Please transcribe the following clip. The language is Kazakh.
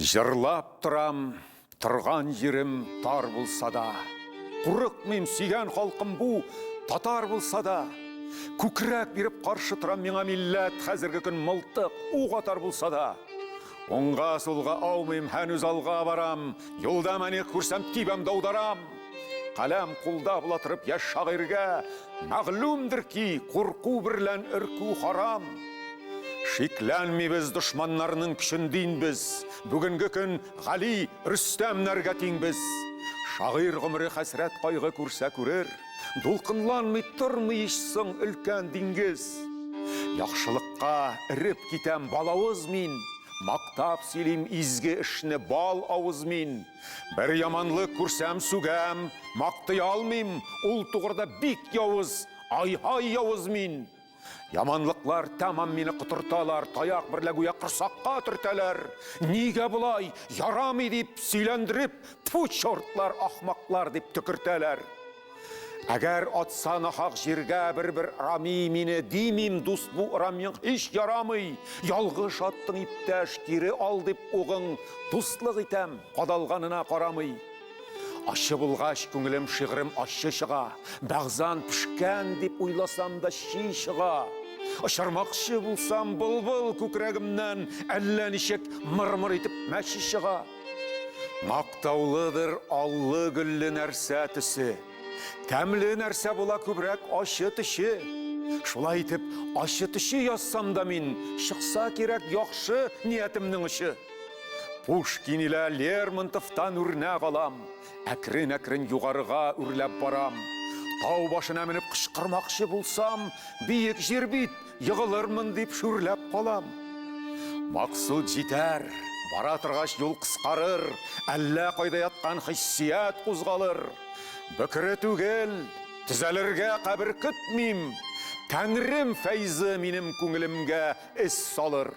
Жырлап тұрған жерім тар болса да, құрық мен сүйген халқым бұ татар болса да, көкірек беріп қаршы тұрам меңа милләт, қазіргі күн мылтық уғатар болса да, оңға солға аумайым, хәнүз алға барам, елда мәне көрсем тибем даударам. Қалам құлда бұлатырып яш шағирге, мағлумдыр ки, қорқу бірлән үрку харам. Шикләнмей біз дұшманларының күшін дейінбіз, бүгінгі күн Ғали, Рүстәмнәргә теңбіз. Шағир ғұмыры хәсрәт қайғы көрсә көрер, дулқынланмай тұрмай ішсің үлкен диңгіз. Яқшылыққа іріп кетем балауыз мен, мақтап селим изге ішіне бал ауыз мен. Бір яманлық көрсәм сүгәм, мақтай алмайм, ұл тұғырда бик яуыз, ай-ай яуыз мен. Яманлықлар тамам мені құтырталар, таяқ бірләгуя құрсаққа түртәлер. Неге бұлай, ярамай деп сөйлендіріп, пу шортлар, ақмақлар деп түкіртәлер. Әгер атсаны хақ жерге бір-бір рами мені деймем дұс бұ рамың еш ярамай. Ялғыш аттың иптәш кері ал деп оғың, дұслық етем қадалғанына қарамай. Ашы бұлғаш көңілім шығырым ашы шыға, бағзан пішкен деп ойласам да ши шыға. Ашармақшы болсам бұлбұл көкірегімнен, әллән ішек мырмыр етіп мәші шыға. Мақтаулыдыр аллы гүлі нәрсә түсі, тәмлі нәрсә бола көбірек ашы түші. Шулай етіп, ашы түші яссам да мен, шықса керек яқшы ниетімнің ұшы. Пушкин илә Лермонтовтан үрнә қалам, әкрен-әкрен юғарыға үрләп барам. Тау башына мініп қышқырмақшы болсам, биік жер бит, йығылырмын деп шүрләп қалам. Мақсұд жетер, бара тұрғаш жол қысқарыр, әллә қайда ятқан хиссият қозғалыр. Бүкірі түгел, түзәлірге қабір күтмейм, Тәңірім фәйзі менім көңілімге іс салыр.